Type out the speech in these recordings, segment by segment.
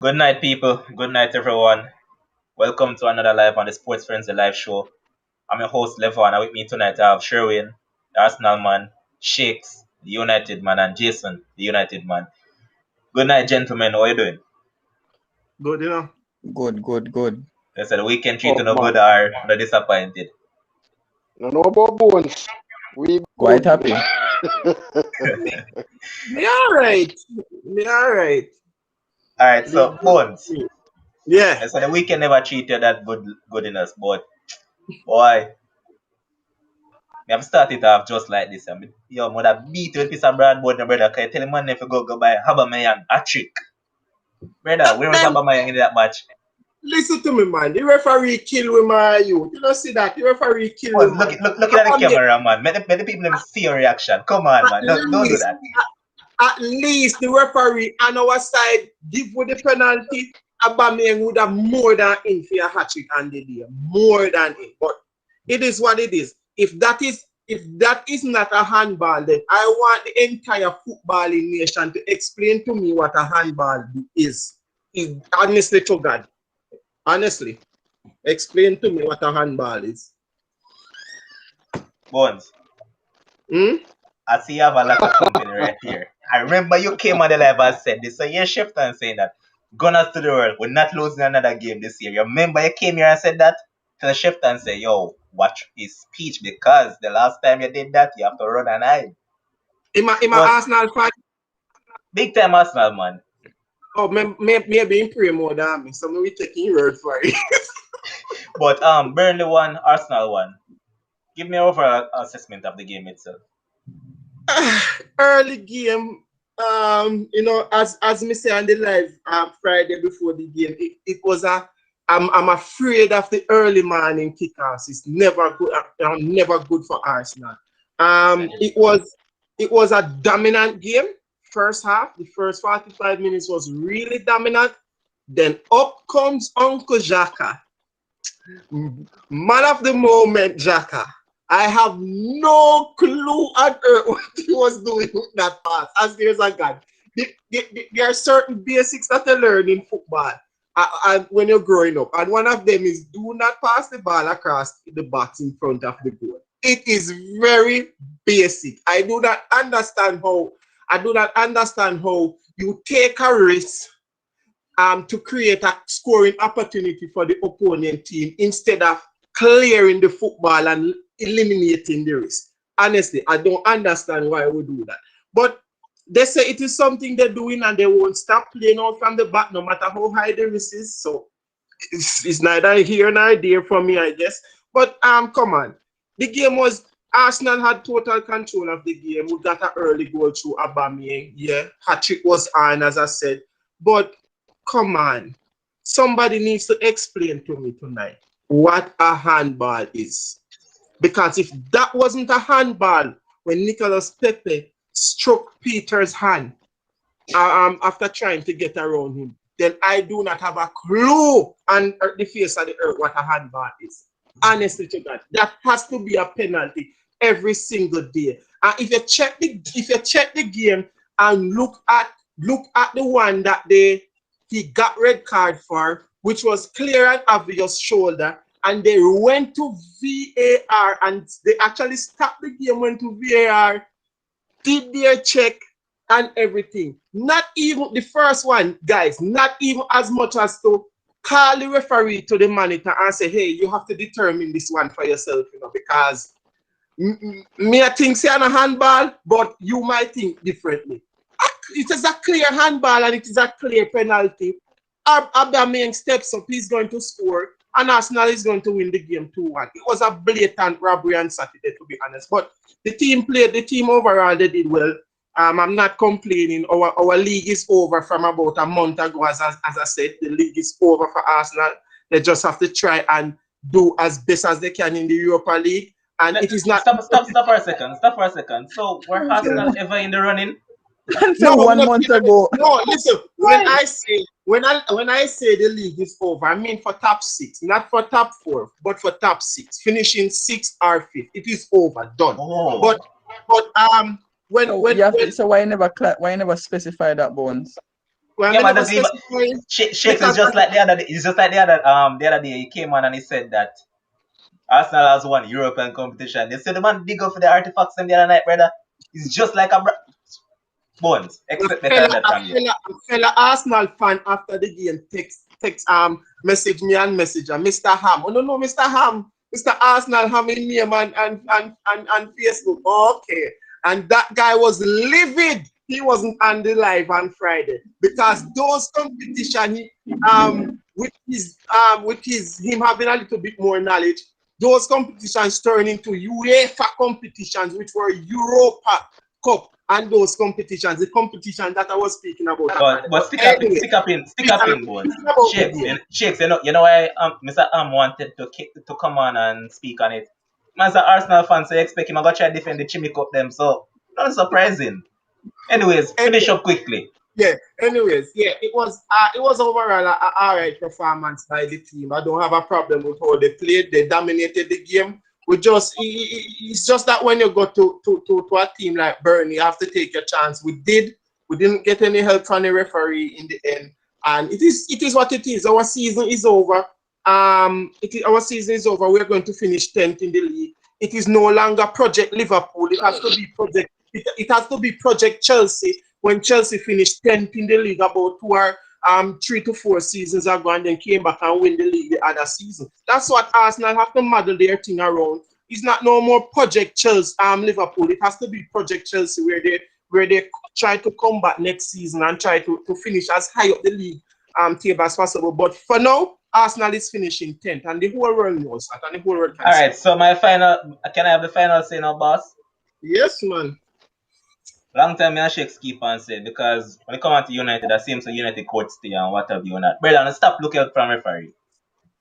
Good night, people. Good night, everyone. Welcome to another live on the Sports Frenzzyy live show. I'm your host, Levon, and with me tonight I have Sherwin, the Arsenal man, Shakes, the United man, and Jason, the United man. Good night, gentlemen. How are you doing? Good, you know. Good. They said the weekend Oh treating no good man, or no disappointed. no know about bones. We Quite good. happy. Me alright. Me alright. Alright, Leave so good. Bones. Yeah. I said the weekend never treated that good in us, but boy, me have started off just like this. I mean, yo, mother beat you with piece of bread, but no brother, can you tell him man if you go buy Habermayang a trick? Brother, where was Man, Habermayang in that match? listen to me, man. The referee kill with my youth. You don't see that? The referee kill with Bones, man. looking at the camera, man. Let the people them see your reaction. Come on, At man. Don't do least, that. at least the referee on our side give with the penalty. Aubameyang would have more than in for a hat trick and the day. More than it. But it is what it is. If that is not a handball, then I want the entire footballing nation to explain to me what a handball is. Honestly to God. Honestly. Explain to me what a handball is. Bones, Hmm? I see you have a lot of company right here. I remember you came on the live and said this. So you shift and saying that Gunners to the world, we're not losing another game this year. You remember you came here and said that? To the shift and say, yo, watch his speech because the last time you did that, you have to run and hide. Am a But Arsenal fan? big time Arsenal, man. Oh, maybe in pray more than me. So maybe taking your word for it. But Burnley won, Arsenal won. Give me an overall assessment of the game itself. Early game, as me say on the live Friday before the game, it was a. I'm afraid of the early morning kickoffs. It's never good. Never good for Arsenal. It was a dominant game. First half, the first 45 minutes was really dominant. Then up comes Uncle Xhaka, man of the moment, Xhaka. I have no clue on earth what he was doing with that pass. As there's a God. There are certain basics that you learn in football when you're growing up. And one of them is do not pass the ball across the box in front of the goal. It is very basic. I do not understand how you take a risk to create a scoring opportunity for the opponent team instead of clearing the football and eliminating the risk. Honestly, I don't understand why we do that. But they say it is something they're doing and they won't stop playing out from the back no matter how high the risk is. So it's neither here nor there for me, I guess. But come on. The game was Arsenal had total control of the game. We got an early goal through Aubameyang. Yeah, hat-trick was on, as I said. But come on. Somebody needs to explain to me tonight what a handball is. Because if that wasn't a handball when Nicolas Pepe struck Peter's hand after trying to get around him, then I do not have a clue on the face of the earth what a handball is. Honestly to God, that has to be a penalty every single day. And if you check the game and look at the one that he got red card for, which was clear and obvious shoulder, and they went to VAR and they actually stopped the game, went to VAR, did their check and everything. Not even the first one, guys, not even as much as to call the referee to the monitor and say, hey, you have to determine this one for yourself, because me I think say on a handball, but you might think differently. It is a clear handball and it is a clear penalty. Aubameyang steps up, he's going to score, and Arsenal is going to win the game 2-1. It was a blatant robbery on Saturday, to be honest. But the team overall, they did well. I'm not complaining. Our league is over from about a month ago, as I said. The league is over for Arsenal. They just have to try and do as best as they can in the Europa League. And it is not. Stop for a second. Stop for a second. So were Arsenal ever in the running? And say No, 1 month ago. no. Listen. When Why? I say the league is over, I mean for top six, not for top four, but for top six, finishing sixth or fifth. It is over, done. But Oh. but when So when you have when to, so why you never specify that, Bones? Well, Yeah, I man, never that's even specify Shakes is because just like the other day. It's just like the other day he came on and he said that Arsenal has won European competition. They said the man dig up for the artifacts them the other night, brother. It's just like Bones. a Expect better fella, than that a from you. fella, a fella Arsenal fan after the game text message me and messenger Mr. Ham. Oh no, Mr. Ham, Mr. Arsenal Ham in name and Facebook. Okay, and that guy was livid. He wasn't on the live on Friday because those competition with his him having a little bit more knowledge. Those competitions turn into UEFA competitions, which were Europa Cup and those competitions, the competition that I was speaking about. But But anyway, stick up in Bones. speaking about the Shakes, game. Shakes, you know why Mr. Wanted to come on and speak on it. Man's an Arsenal fan, so you expect him to go try to defend the Chimney Cup them, so not surprising. Anyways, finish Anyway, up quickly. yeah. Anyways, yeah, it was overall a alright performance by the team. I don't have a problem with how they played. They dominated the game. It's just that when you go to a team like Burnley, you have to take your chance. We did. We didn't get any help from the referee in the end, and it is what it is. Our season is over. Our season is over. We're going to finish 10th in the league. It is no longer Project Liverpool. It has to be Project. It has to be Project Chelsea when Chelsea finished 10th in the league about 3 to 4 seasons ago and then came back and win the league the other season. That's what Arsenal have to model their thing around. It's not no more Project Chelsea, Liverpool. It has to be Project Chelsea where they try to come back next season and try to finish as high up the league table as possible. But for now, Arsenal is finishing 10th and the whole world knows that and the whole world can see. Alright, so can I have the final say now, boss? Yes, man. Long time me and Shakes keep on saying because when it come out to United, that seems to United court stay and whatever you not. Brother, stop looking out from referee.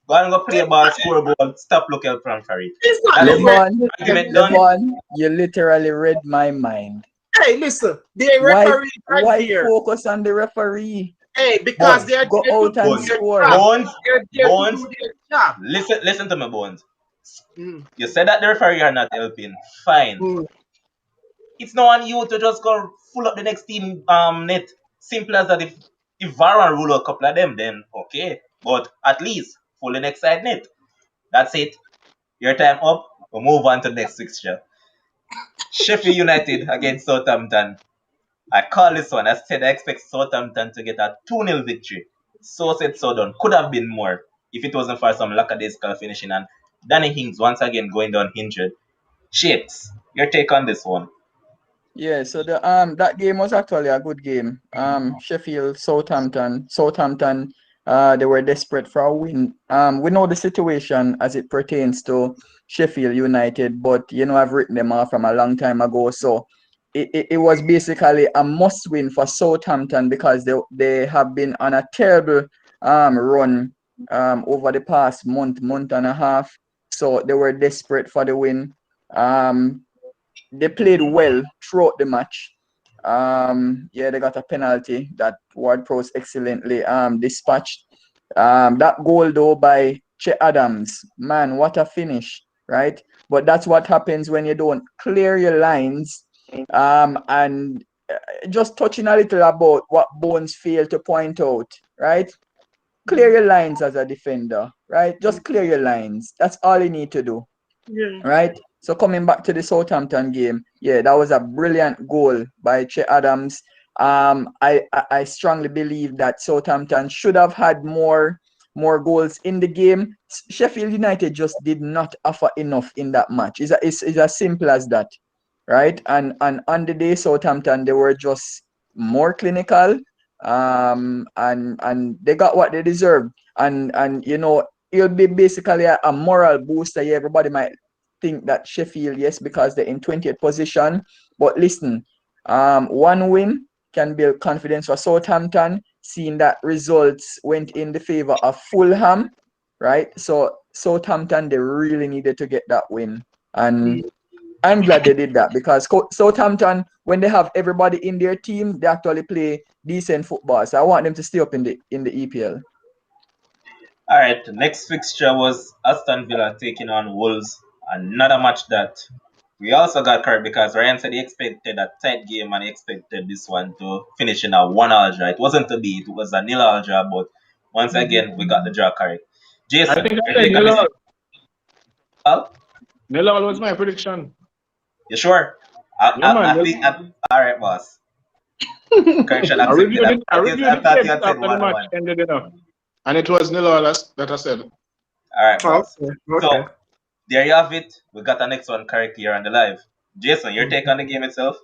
Go and go play ball, score a goal, stop looking out from referee. It's not That's the it. Lebon, Argument done. Lebon, you literally read my mind. Hey, listen, the Why referees are why there. focus on the referee? Hey, because Bones, they're Go there to out and do Bones, their score. job. Bones, They're there to Bones. do their job. Listen to me, Bones. Mm, You said that the referee are not helping. Fine. mm. It's not on you to just go full up the next team net. Simple as that. If Varane rule a couple of them, then okay. But at least full the next side net. That's it. Your time up. We'll move on to the next fixture. Sheffield United against Southampton. I call this one. I said I expect Southampton to get a 2-0 victory. So said, so done. Could have been more if it wasn't for some lackadaisical finishing and Danny Ings once again going down injured. Shapes, your take on this one? Yeah, so the that game was actually a good game. Sheffield, Southampton. Southampton, they were desperate for a win. We know the situation as it pertains to Sheffield United, but I've written them off from a long time ago. So it was basically a must win for Southampton because they have been on a terrible run over the past month and a half. So they were desperate for the win. They played well throughout the match. Yeah, they got a penalty that Ward-Prowse excellently dispatched. That goal though by Che Adams, man, what a finish, right? But that's what happens when you don't clear your lines. And just touching a little about what Bones failed to point out, right? Clear your lines as a defender, right? Just clear your lines. That's all you need to do. Yeah. Right? So coming back to the Southampton game, yeah, that was a brilliant goal by Che Adams. I strongly believe that Southampton should have had more goals in the game. Sheffield United just did not offer enough in that match. It's as simple as that, right? And on the day Southampton, they were just more clinical, and they got what they deserved. And it'll be basically a moral booster. Yeah, everybody might think that Sheffield, yes, because they're in 20th position. But listen, one win can build confidence for Southampton, seeing that results went in the favor of Fulham, right? So Southampton, they really needed to get that win. And I'm glad they did that because Southampton, when they have everybody in their team, they actually play decent football. So I want them to stay up in the EPL. Alright, the next fixture was Aston Villa taking on Wolves. Another match that We also got correct because Ryan said he expected a tight game and he expected this one to finish in a 1-all draw. It wasn't to be, it was a 0-all draw, but once again, we got the draw correct. I Jason, think I your said take on this? Well, nil all was my prediction. you sure? Yeah, man. I think, all right, boss. Correction I accepted. reviewed I the thought you tapes had said after the match 1-1. ended, you know. And it was nil all that I said. All right, boss. Okay. So, there you have it. We got the next one correct here on the live. Jason, your take on the game itself?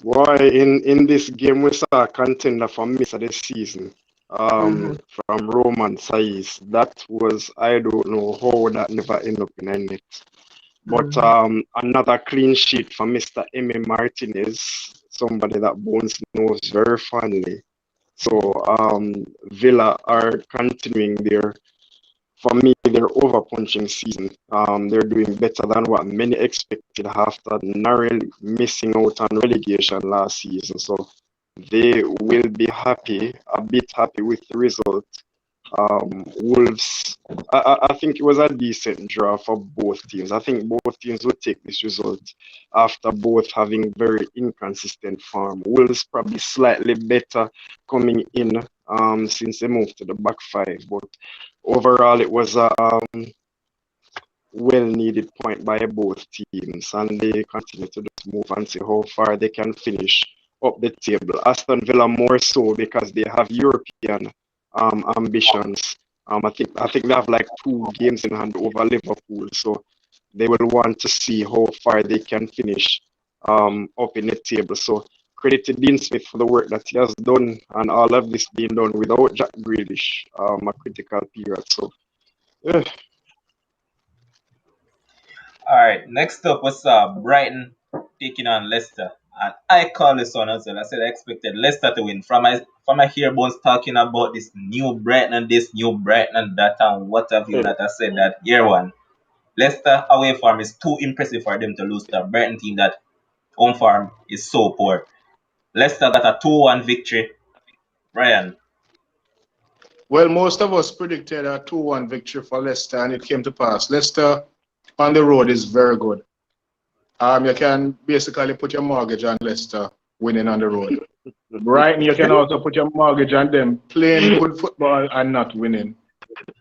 Boy, in this game we saw a contender for miss of the season. From Roman Saiz. That was, I don't know how that never end up in a net. But another clean sheet for Mr. Emi Martinez, somebody that Bones knows very fondly. So Villa are continuing for me, their overpunching season. They're doing better than what many expected after narrowly missing out on relegation last season. So they will be a bit happy with the result. Wolves, I think it was a decent draw for both teams. I think both teams will take this result after both having very inconsistent form. Wolves probably slightly better coming in since they moved to the back five, but overall it was a well-needed point by both teams, and they continue to just move and see how far they can finish up the table. Aston Villa more so because they have European ambitions. I think they have like 2 games in hand over Liverpool, so they will want to see how far they can finish up in the table. So credit to Dean Smith for the work that he has done, and all of this being done without Jack Grealish, a critical period. So yeah. All right, next up was Brighton taking on Leicester. And I call this one as well. I said I expected Leicester to win. From my hear Bones talking about this new Brighton and this, new Brighton and that, and what have you not. I said that year one. Leicester away form is too impressive for them to lose to a Brighton team that home form is so poor. Leicester got a 2-1 victory. Ryan. Well, most of us predicted a 2-1 victory for Leicester, and it came to pass. Leicester on the road is very good. You can basically put your mortgage on Leicester winning on the road. Brighton, you can also put your mortgage on them playing good football and not winning.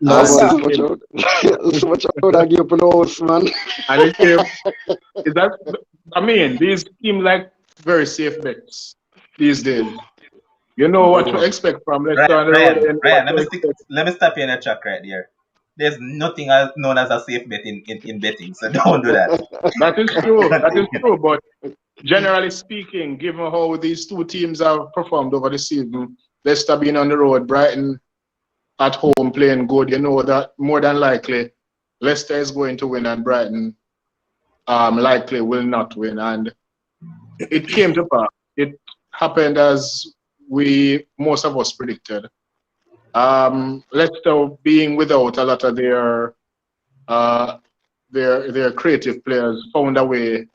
So much out I give up in the house, man. And it came, these seem like very safe bets these days. You know what to expect from Leicester on the road. Ryan, let me stop you in a track right here. There's nothing known as a safe bet in betting, so don't do that. That is true. That is true. But generally speaking, given how these two teams have performed over the season, Leicester being on the road, Brighton at home playing good, you know that more than likely Leicester is going to win and Brighton likely will not win. And it came to pass. It happened as most of us predicted. Leicester being without a lot of their creative players found a way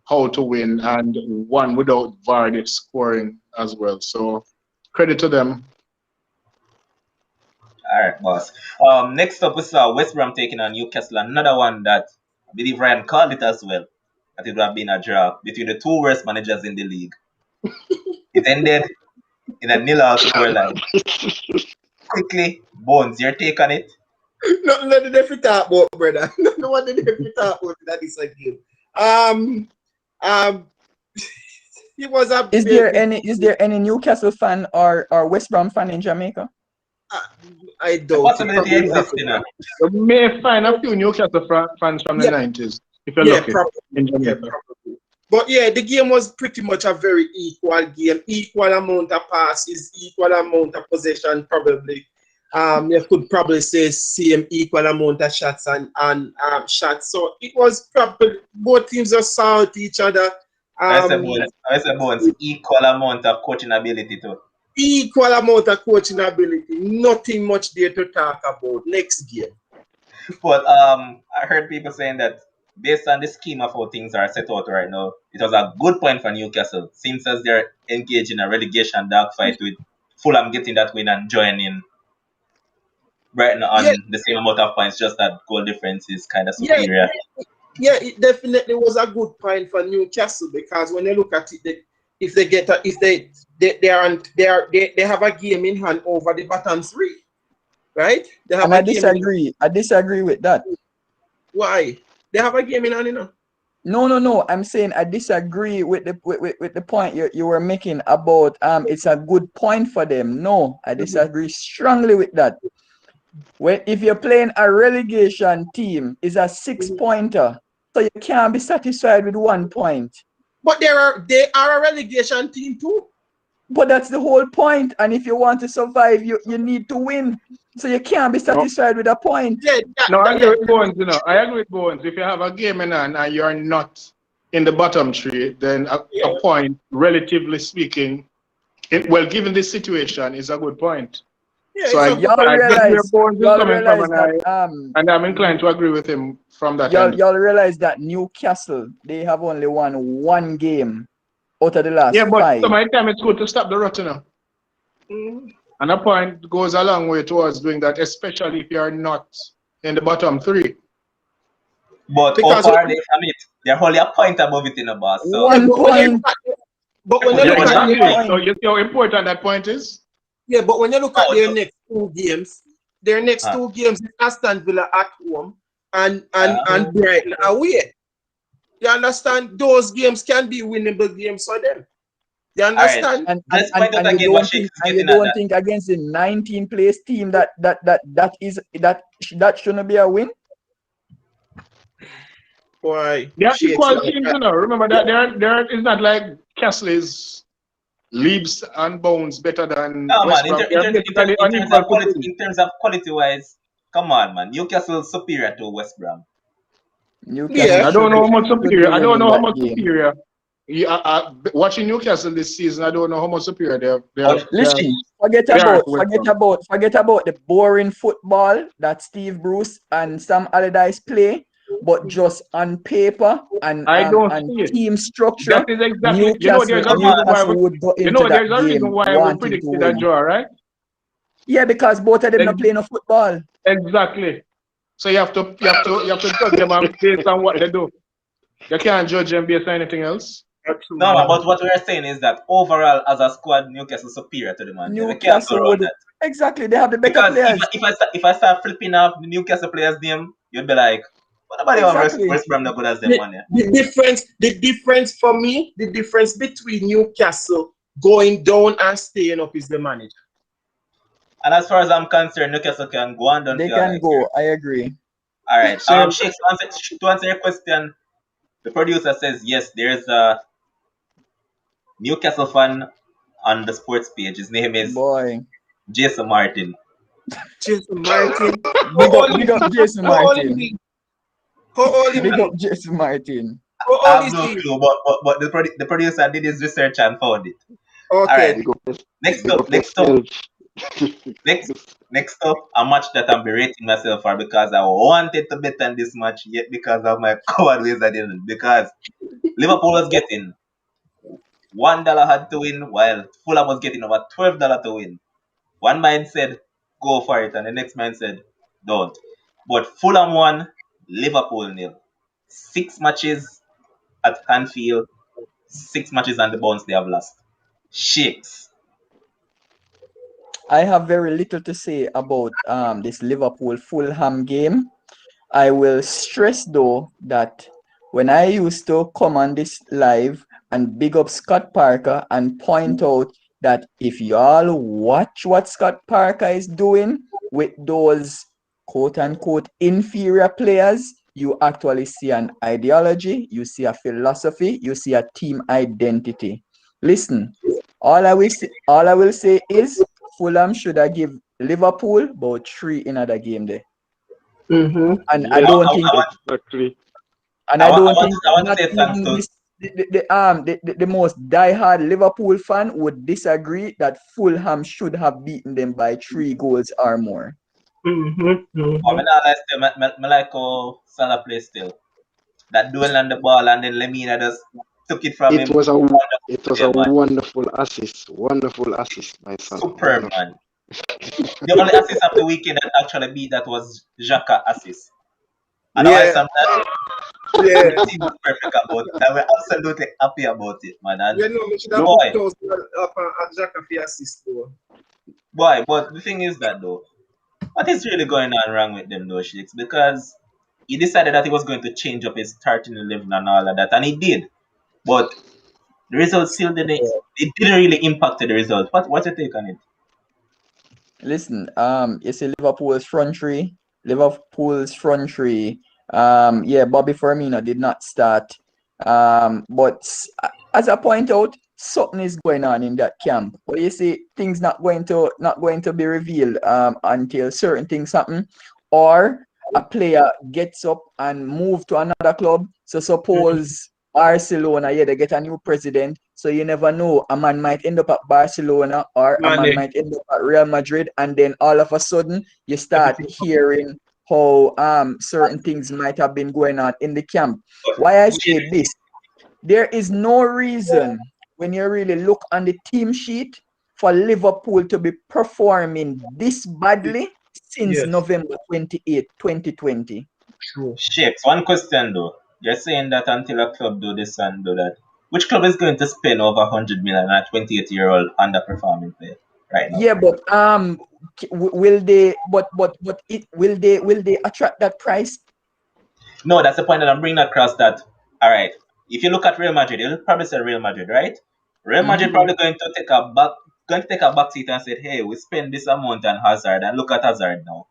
how to win, and one without Vardy scoring as well. So credit to them. All right, boss. Next up is West Brom taking on Newcastle. Another one that I believe Ryan called it as well. That it would have been a draw between the two worst managers in the league. It ended in a 0-0 scoreline. Quickly, Bones, your take on it? Nothing that they fit talk about, brother. Nothing what they fit talk about that is a game. It was a. Is there any Newcastle fan or West Brom fan in Jamaica? I The don't. possibility exists, you know. You may find a few Newcastle fans from the 90s if you're lucky in Jamaica. Probably. But yeah, the game was pretty much a very equal game. Equal amount of passes, equal amount of possession, probably. You could probably say same equal amount of shots and shots. So it was probably both teams are saw each other. I say Bones, equal amount of coaching ability too. Equal amount of coaching ability. Nothing much there to talk about. Next game. But I heard people saying that based on the scheme of how things are set out right now, it was a good point for Newcastle. Seems as they're engaged in a relegation dogfight with Fulham getting that win and joining Brighton on the same amount of points, just that goal difference is kind of superior. Yeah, it definitely was a good point for Newcastle because when you look at it, if they get if they have a game in hand over the bottom three, right? They have And a I game in disagree. I disagree with that. why? They have a game in hand, No. I'm saying I disagree with the point you were making about it's a good point for them. No, I disagree strongly with that. When if you're playing a relegation team, is a 6-pointer, so you can't be satisfied with 1 point. But they are a relegation team too. But that's the whole point. And if you want to survive, you need to win. So you can't be satisfied with a point. Yeah, No, I agree with Bones, you know. I agree with Bones. If you have a game in hand and you're not in the bottom three, then a point, relatively speaking, well, given this situation, is a good point. yeah, So it's I a Y'all get where realize, Bones is y'all coming from, realize that and I'm inclined to agree with him from that end. y'all realize that Newcastle, they have only won 1 game out of the last Yeah, but 5. some of the time it's good to stop the rut, you know. And a point goes a long way towards doing that, especially if you're not in the bottom three. But how Because far are they from it? They're only a point above it in the boss. So 1 but when you point. but when you Yeah, look at exactly. the So you see how important that point is? yeah, but when you look at No, their no. next 2 games, their next Ah. 2 games is Aston Villa at home and Ah. Brighton away. You understand? Those games can be winnable games for them. You All right. understand? Let's point out again what Shakes is And you getting at don't that. think against the 19th place team that shouldn't be a win? Why? They're Shakes equal like teams, that. you know. Remember that it's not like Castle is leaps and bounds better than No, West man. Brom. They're basically In terms of unequal quality, footing. wise, come on, man. Newcastle is superior to West Brom. Newcastle Yeah. I don't know how much should be superior. I don't winning know how that much game. superior. Watching Newcastle this season, I don't know how much superior But Listen, forget they are about to West Brom. the boring football that Steve Bruce and Sam Allardyce play, but just on paper I don't and see it. team That structure, is exactly. You know, there's a come on. reason why Newcastle would go You into know, there's that a reason game why we wanting to predicted a win. draw, right? Yeah, because both of them not Ex- playing no football. Exactly. So you have to judge them based on what they do. You can't judge them based on anything else. No, man. But what we're saying is that overall, as a squad, Newcastle is superior to the man. We can't go Newcastle around would that. exactly. They have the better Because players. if I start flipping off the Newcastle players' name, you'd be like, what about the Exactly. West Brom not good as them, man? Yeah? The difference for me, the difference between Newcastle going down and staying up is the manager. And as far as I'm concerned, Newcastle can go on, don't They feel can like. go. I agree. All right. Same. Shakes, to answer your question, the producer says yes. There's a Newcastle fan on the sports page. His name is Boy. Jason Martin. Jason Martin. Big up Jason How old is Martin. he? How old is Big he? up Jason Martin. How I old have is no he? clue, but the producer did his research and found it. All Okay. right. Big up, Next big up, up next up, yourself. next up, a match that I'm berating myself for because I wanted to bet on this match yet because of my coward ways I didn't. Because Liverpool was getting $1 had to win, while Fulham was getting over $12 to win. One man said, go for it, and the next man said, don't. But Fulham won, Liverpool nil. 6 matches at Anfield, 6 matches on the bounce they have lost. Shakes. I have very little to say about this Liverpool Fulham game. I will stress though that when I used to come on this live and big up Scott Parker and point out that if y'all watch what Scott Parker is doing with those quote unquote inferior players, you actually see an ideology, you see a philosophy, you see a team identity. Listen, all I will say is Fulham should have give Liverpool about 3 in another game there. Mm-hmm. And I Yes, don't think exactly. and I I want, don't think I want to not say thanks even to this the most diehard Liverpool fan would disagree that Fulham should have beaten them by 3 goals or more. I mean, I like how Salah plays still. That duel on the ball and then Lemina just took it from It him. was a Wonderful it was play, a man. wonderful assist by Salah. Superb, Wonderful. man. The only assist of the weekend that actually beat that was Xhaka assist. Otherwise, Yeah. from that, Yeah. Everything was perfect about it. I was absolutely happy about it, man. And You know, we should have put boy, those up on Jack for assist though. boy, but the thing is that though, what is really going on wrong with them though, Shakes? Because he decided that he was going to change up his starting 11 and all of that, and he did. But the results still didn't. It didn't really impact the result. What's your take on it? Listen, you see Liverpool's front three. Yeah, Bobby Firmino did not start. But as I point out, something is going on in that camp. But you see, things not going to be revealed until certain things happen, or a player gets up and move to another club. So suppose Barcelona, yeah, they get a new president. So you never know. A man might end up at Barcelona or a man might end up at Real Madrid, and then all of a sudden you start hearing how certain things might have been going on in the camp. Why I say this, there is no reason when you really look on the team sheet for Liverpool to be performing this badly since Yes. November 28, 2020. True. Shakes, one question though. You're saying that until a club do this and do that, which club is going to spend over 100 million on a 28-year-old underperforming player right now? Yeah, but will they? Will they attract that price? No, that's the point that I'm bringing across. That all right. If you look at Real Madrid, you'll probably say Real Madrid, right? Real Madrid Mhm. probably going to take a back seat and say, "Hey, we spend this amount on Hazard, and look at Hazard now.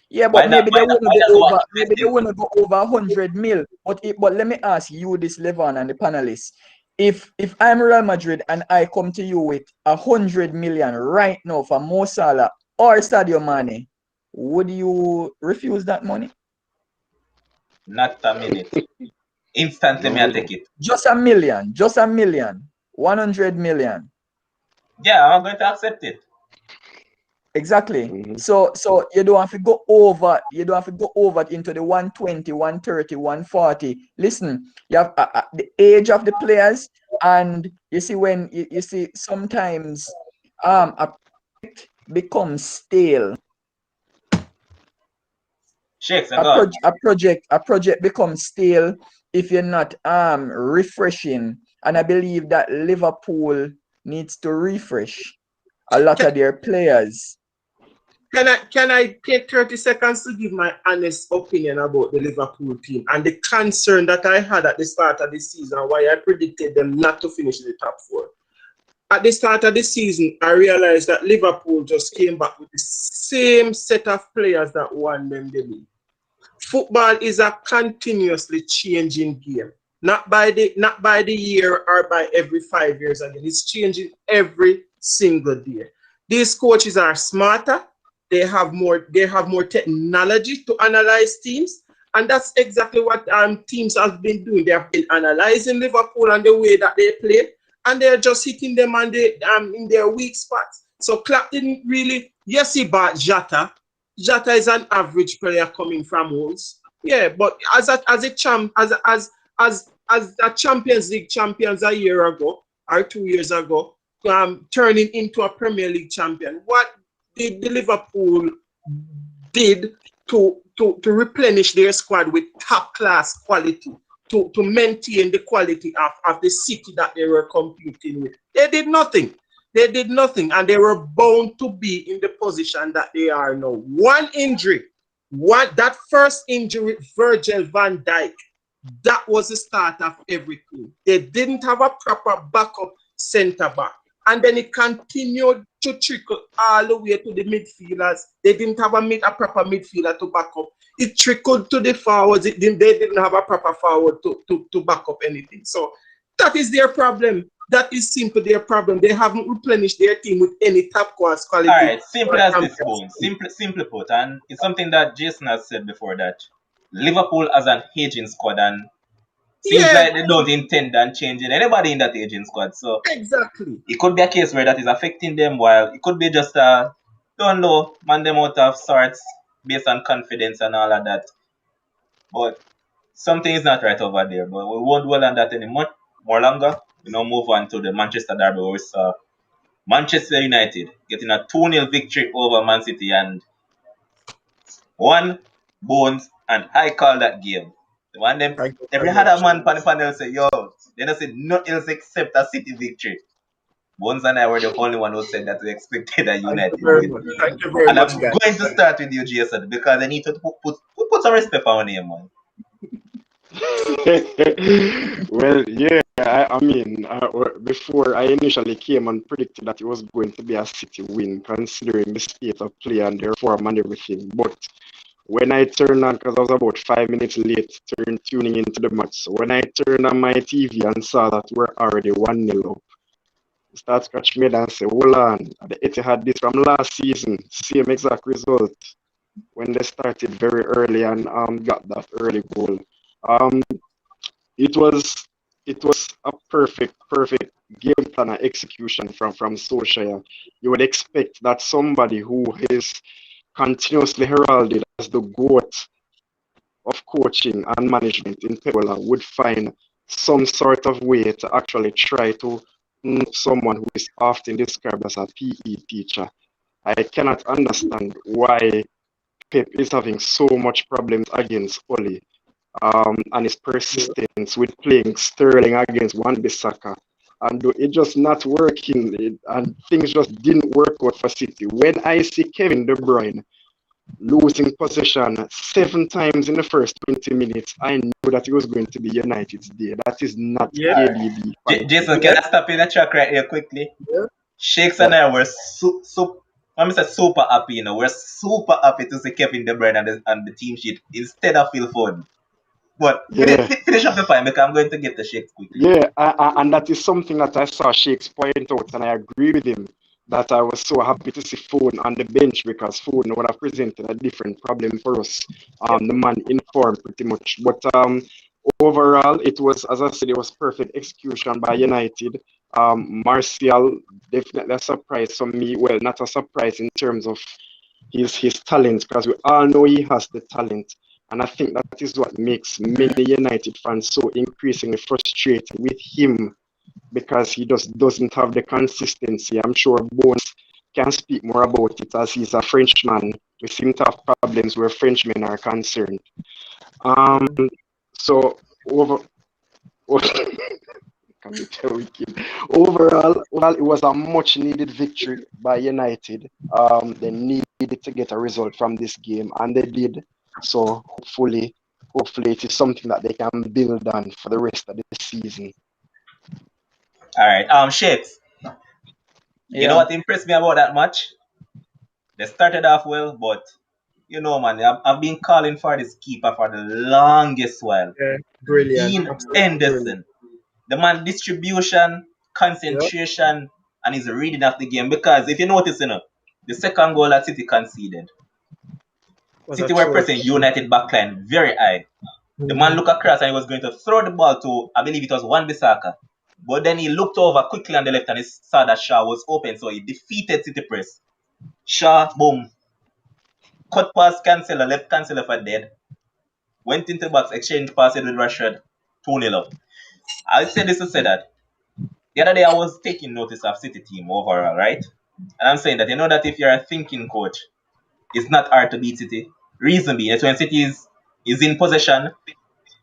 Yeah, Why but not? maybe Why they not? want to Why go not go over. and Maybe invest they in want to go over 100 mil. But let me ask you this, Levon and the panelists. If I'm Real Madrid and I come to you with 100 million right now for Mo Salah or Sadio Mane, would you refuse that money? not a minute? Instantly, may I No. take it? Just a million. Just a million. 100 million. Yeah, I'm going to accept it. Exactly. Mhm. So you don't have to go over, into the 120, 130, 140. Listen, you have the age of the players, and you see when you see sometimes a project becomes stale. Shakes, I A got. project a project a project becomes stale if you're not refreshing. And I believe that Liverpool needs to refresh a lot of their players. Can I take 30 seconds to give my honest opinion about the Liverpool team and the concern that I had at the start of the season, why I predicted them not to finish in the top four? At the start of the season, I realized that Liverpool just came back with the same set of players that won them the league. Football is a continuously changing game. Not by the year or by every 5 years again. It's changing every single day. These coaches are smarter. They have more technology to analyze teams. And that's exactly what teams have been doing. They have been analyzing Liverpool and the way that they play, and they're just hitting them on in their weak spots. So Klopp didn't really. Yes, he bought Jota. Jota is an average player coming from Wolves. Yeah, but as a Champions League champions a year ago or 2 years ago, turning into a Premier League champion, what did the Liverpool did to replenish their squad with top class quality, to maintain the quality of the city that they were competing with? They did nothing. They did nothing, and they were bound to be in the position that they are now. One injury, that first injury, Virgil van Dijk, that was the start of everything. They didn't have a proper backup centre back. And then it continued to trickle all the way to the midfielders. They didn't have a proper midfielder to back up. It trickled to the forwards. They didn't have a proper forward to back up anything. So that is their problem. That is simply their problem. They haven't replenished their team with any top class quality. All right, simple or as this, champions. Bones. Simply put, and it's something that Jason has said before that Liverpool has an aging squad, and seems Yeah, like they don't intend on changing anybody in that aging squad. So exactly. it could be a case where that is affecting them, while it could be just a don't know, man them out of sorts based on confidence and all of that. But something is not right over there. But we won't dwell on that anymore more longer. We now move on to the Manchester derby where we saw Manchester United getting a 2-0 victory over Man City, and one Bones and I call that game The one them, Thank you every very other much. man on the panel say, yo, they don't say nothing else except a City victory. Bones and I were the only one who said that we expected a Thank United you very win. much. Thank you very And much, I'm guys. going to start with you, Jason, because I need to put some respect on your name, man. Well, yeah, I mean, before I initially came and predicted that it was going to be a City win, considering the state of play and their form and everything. But when I turned on, because I was about 5 minutes late tuning into the match, so when I turned on my TV and saw that we're already 1-0 up, I start scratch me and say, hold on, the Etihad this from last season, same exact result when they started very early and got that early goal. Um, it was a perfect game plan and execution from Solskjaer. You would expect that somebody who is continuously heralded as the GOAT of coaching and management in Pebola would find some sort of way to actually try to someone who is often described as a PE teacher. I cannot understand why Pep is having so much problems against Oli, and his persistence with playing Sterling against Wan-Bissaka. And it just not working, and things just didn't work out for City. When I see Kevin De Bruyne losing possession 7 times in the first 20 minutes, I knew that it was going to be United's day. That is not Yeah. KDB. Jason, can I stop in the track right here quickly? Yeah. Shakes and I were super happy, you know. We're super happy to see Kevin De Bruyne and the team sheet instead of Phil Foden. But Yeah. finish up the fine because I'm going to get the Shakes quickly. Yeah, and that is something that I saw Shakes point out, and I agree with him that I was so happy to see Foden on the bench because Foden would have presented a different problem for us. The man in form pretty much. But overall, it was, as I said, it was perfect execution by United. Martial, definitely a surprise for me. Well, not a surprise in terms of his talent, because we all know he has the talent. And I think that is what makes many United fans so increasingly frustrated with him, because he just doesn't have the consistency. I'm sure Bones can speak more about it as he's a Frenchman. We seem to have problems where Frenchmen are concerned. So over can we tell wicked? Overall, it was a much needed victory by United. They needed to get a result from this game, and they did. So hopefully it is something that they can build on for the rest of the season. All right, Shakes. You know what impressed me about that match? They started off well, but you know, man, I've been calling for this keeper for the longest while. Yeah. Brilliant. Dean Absolutely brilliant. Henderson. The man distribution, concentration, and his reading of the game. Because if you notice, you know, the second goal that City conceded, City were pressing United backline very high. The man looked across and he was going to throw the ball to, I believe it was Wan-Bissaka. But then he looked over quickly on the left and he saw that Shaw was open, so he defeated City press. Shaw, boom. Cut past Cancelo, left Cancelo for dead. Went into the box, exchanged passes with Rashford, 2-0 up. I would say this to say that the other day I was taking notice of City team overall, right? And I'm saying that you know that if you're a thinking coach, it's not hard to beat City. Reason being, it's when City is in possession,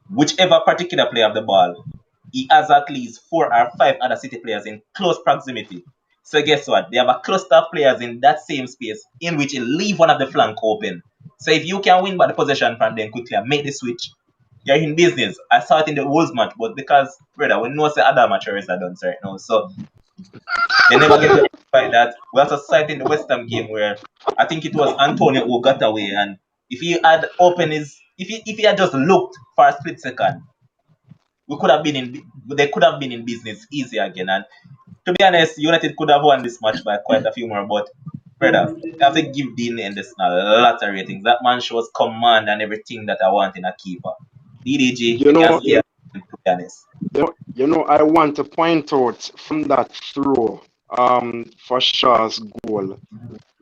whichever particular player of the ball, he has at least 4 or 5 other City players in close proximity. So guess what? They have a cluster of players in that same space in which you leave one of the flank open. So if you can win by the possession from them quickly and make the switch, you're in business. I saw it in the Wolves match, but because, brother, we know the other matches are done right now. So they never get to like that. We also saw it in the West Ham game where I think it was Antonio who got away, and if he had if he had just looked for a split second, they could have been in business easy again. And to be honest, United could have won this match by quite a few more. But brother, you have to give Dean Henderson a lot of ratings. That man shows command and everything that I want in a keeper. DDG, you can stay. To be honest. I want to point out from that throw, for Shaw's goal,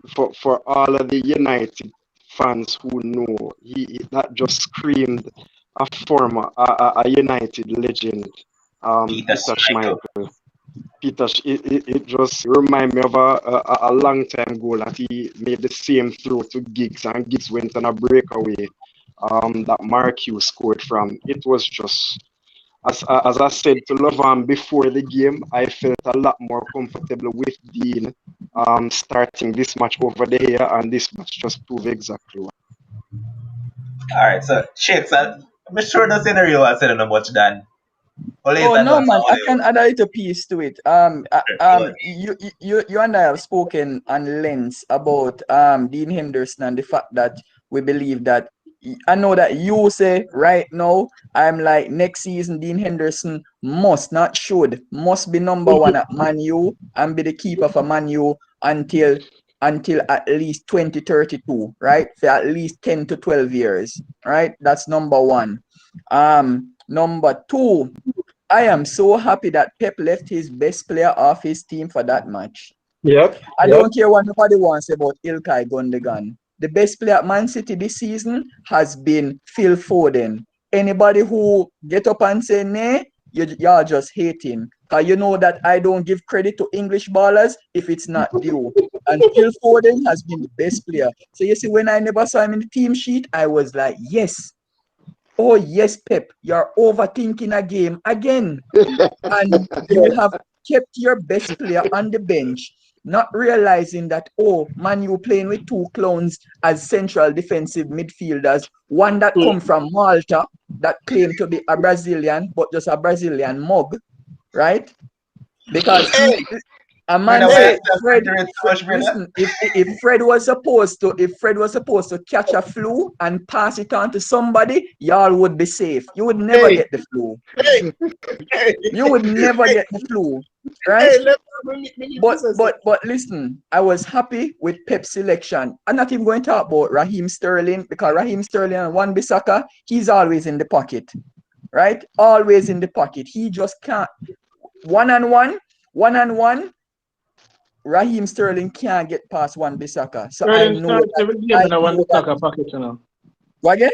for all of the United fans who know, that just screamed a former a United legend, Peter Peter Schmeichel. It just remind me of a long time goal that he made the same throw to Giggs, and Giggs went on a breakaway that Marquis scored from. It was just, as I said to Lovan before the game, I felt a lot more comfortable with Dean starting this match over there, and this match just proved exactly what. Alright, so Shakes, I'm sure the scenario I said no much than. Only Oh that no, done man! I so can add a little piece to it. only. You and I have spoken on length about Dean Henderson and the fact that we believe that. I know that you say right now, I'm like next season Dean Henderson must, not should, must be number one at Man U and be the keeper for Man U until at least 2032, right? For at least 10 to 12 years, right? That's number one. Number two, I am so happy that Pep left his best player off his team for that match. Yep. I don't care what nobody wants about Ilkay Gundogan. The best player at Man City this season has been Phil Foden. Anybody who get up and say nay, y'all just hate him. Because you know that I don't give credit to English ballers if it's not due. And Phil Foden has been the best player. So you see, when I never saw him in the team sheet, I was like, yes. Oh, yes, Pep, you're overthinking a game again. And you have kept your best player on the bench, not realizing that, oh, man, you playing with two clones as central defensive midfielders, one that come from Malta that claimed to be a Brazilian, but just a Brazilian mug, right? Because a man Brother, why you said still Fred, considering so much, brother? listen, if Fred was supposed to catch a flu and pass it on to somebody, y'all would be safe. You would never get the flu. You would never get the flu, right? But listen, I was happy with Pep's selection. I'm not even going to talk about Raheem Sterling, because Raheem Sterling and Wan-Bissaka, he's always in the pocket, right? Always in the pocket. He just can't. One on one, Raheem Sterling can't get past Wan-Bissaka. So I Sterling know starts that. every game in a Wan-Bissaka pocket, you know. What again?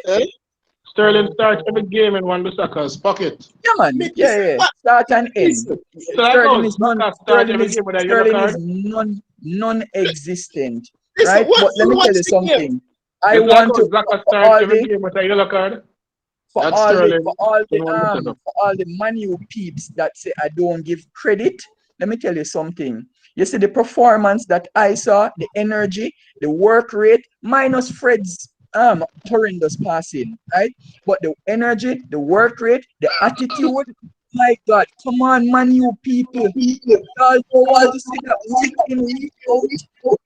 Sterling starts every game in Wan-Bissaka's pocket. Yeah, man. Yeah. Start and end. So that Sterling goes, is non. Zaka start Sterling every is game with a yellow Sterling is card. non-existent, Listen, right? But let me tell you something. I Just like want how to Zaka for starts all every the game with a yellow card. for That's all the Sterling for all the in Wan-Bissaka. for all the Man U peeps that say I don't give credit. Let me tell you something. You see the performance that I saw, the energy, the work rate, minus Fred's horrendous passing, right? But the energy, the work rate, the attitude, my God, come on, Man U people. Y'all don't want to see that week in, week out.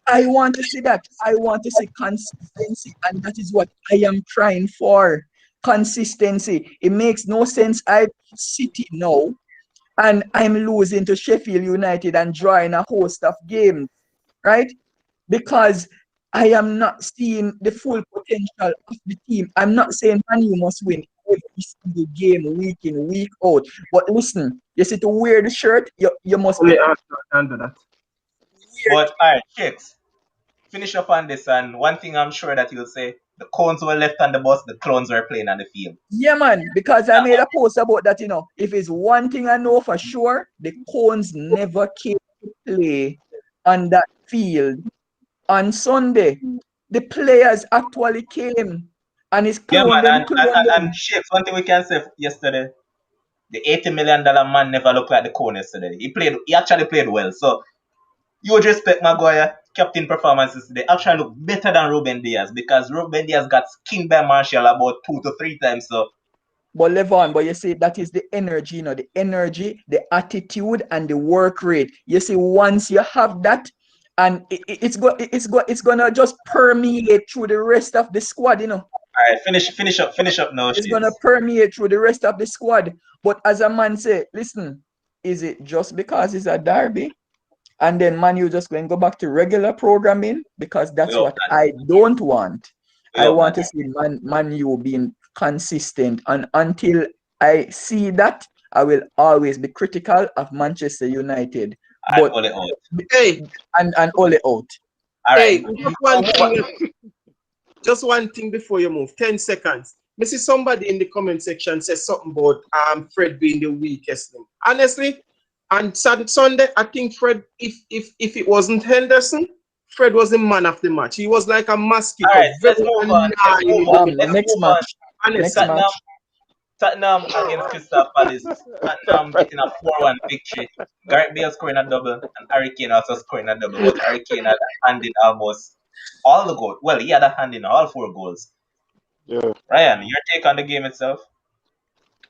I want to see that. I want to see consistency, and that is what I am trying for. Consistency. It makes no sense. I City now, and I'm losing to Sheffield United and drawing a host of games, right? Because I am not seeing the full potential of the team. I'm not saying Man U must win every single game, week in, week out. But listen, you see, to wear the shirt, you must Only Arsenal can do that. wear. But alright, Shakes, finish up on this, and one thing I'm sure that you'll say, the cones were left on the bus, the clones were playing on the field. Yeah, man, because I made a post about that, If it's one thing I know for sure, the Cones never came to play on that field on Sunday. The players actually came, and it's Yeah, clone man, them, and Shakes, one thing we can say yesterday, the $80 million man never looked like the cone yesterday. He actually played well. So you would respect Maguire, captain performances today. Actually look better than Ruben Diaz, because Ruben Diaz got skinned by Martial about 2 to 3 times. So But Levon, but you see, that is the energy, the energy, the attitude, and the work rate. You see, once you have that, and it's gonna just permeate through the rest of the squad. all right, finish up now, It's gonna Shakes. permeate through the rest of the squad. But as a man say, listen, is it just because it's a derby? And then Man, you just going to go back to regular programming? Because We that's hope what not. I don't want. We I hope want not. to see Man U being consistent. And until I see that, I will always be critical of Manchester United. And But Ole out. Hey, and Ole out. All right. just one thing before you move. 10 seconds. I see somebody in the comment section says something about Fred being the weakest link. Honestly, on Sunday, I think Fred, if it wasn't Henderson, Fred was the man of the match. He was like a mosquito. All right, let's Very move on. Let's move annoying. on. Let's Next move on. match. Next Honestly. Tottenham, match. Tottenham against Crystal Palace. Tottenham getting a 4-1 victory. Gareth Bale scoring a double, and Harry Kane also scoring a double. But Harry Kane had a hand in almost all the goals. Well, he had a hand in all 4 goals. Yeah. Ryan, your take on the game itself?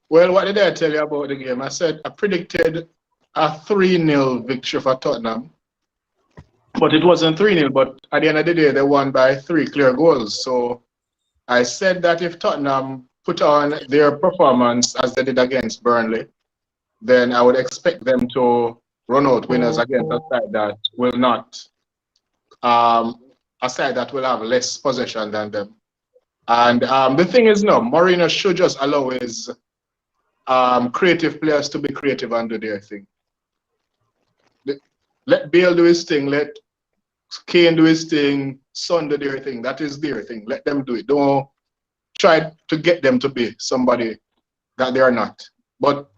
Well, what did I tell you about the game? I said I predicted a 3-0 victory for Tottenham. But it wasn't 3-0, but at the end of the day, they won by 3 clear goals. So I said that if Tottenham put on their performance as they did against Burnley, then I would expect them to run out winners against a side that will not, a side that will have less possession than them. And the thing is, no, Mourinho should just allow his creative players to be creative and do their thing. Let Bale do his thing, let Kane do his thing, Son do their thing. That is their thing. Let them do it. Don't try to get them to be somebody that they are not. But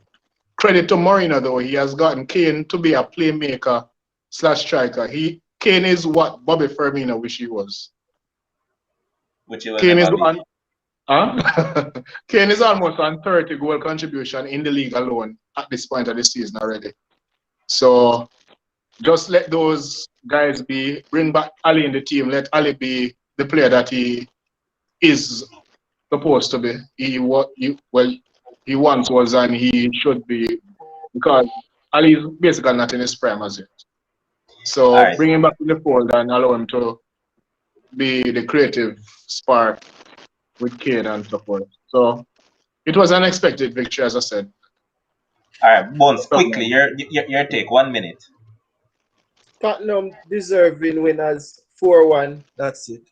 credit to Mourinho, though, he has gotten Kane to be a playmaker / striker. Kane is what Bobby Firmino wish he was. Which you will Kane is never be. on, Kane is almost on 30 goal contribution in the league alone at this point of the season already. So just let those guys be. Bring back Ali in the team. Let Ali be the player that he is supposed to be. He once was and he should be, because Ali is basically not in his prime as yet. So All right. bring him back to the fold and allow him to be the creative spark with Kane and so forth. So it was an unexpected victory, as I said. All right, Bones, quickly, your take, 1 minute. Tottenham deserving winners 4-1. That's it.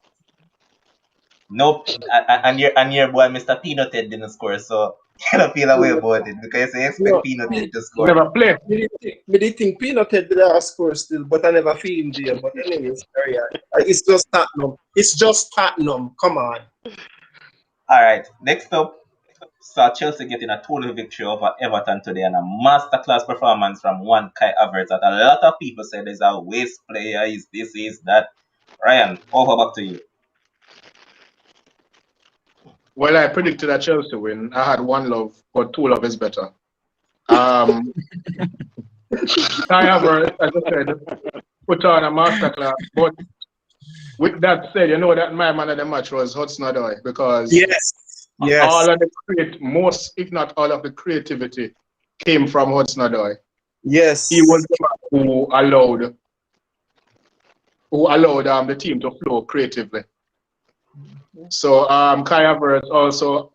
Nope, and your boy Mr. Peanut Head didn't score, so you don't feel away about it because you expect No, Peanut Head to score. Never play. Me did think Peanut Head did a score still, but I never feel him there. But anyways, carry on. It's just Tottenham. It's just Tottenham. Come on. All right, next up, saw Chelsea getting a total victory over Everton today and a masterclass performance from one Kai Havertz that a lot of people said is a waste player, is this, is that. Ryan, over back to you. Well, I predicted a Chelsea win. I had 1 love, but 2 love is better. Kai Havertz, as I said, put on a masterclass. But with that said, you know that my man of the match was Hudson-Odoi, because all of the most, if not all of the creativity came from Hudson-Odoi. Yes. He was the man who allowed the team to flow creatively. So Kai Havertz also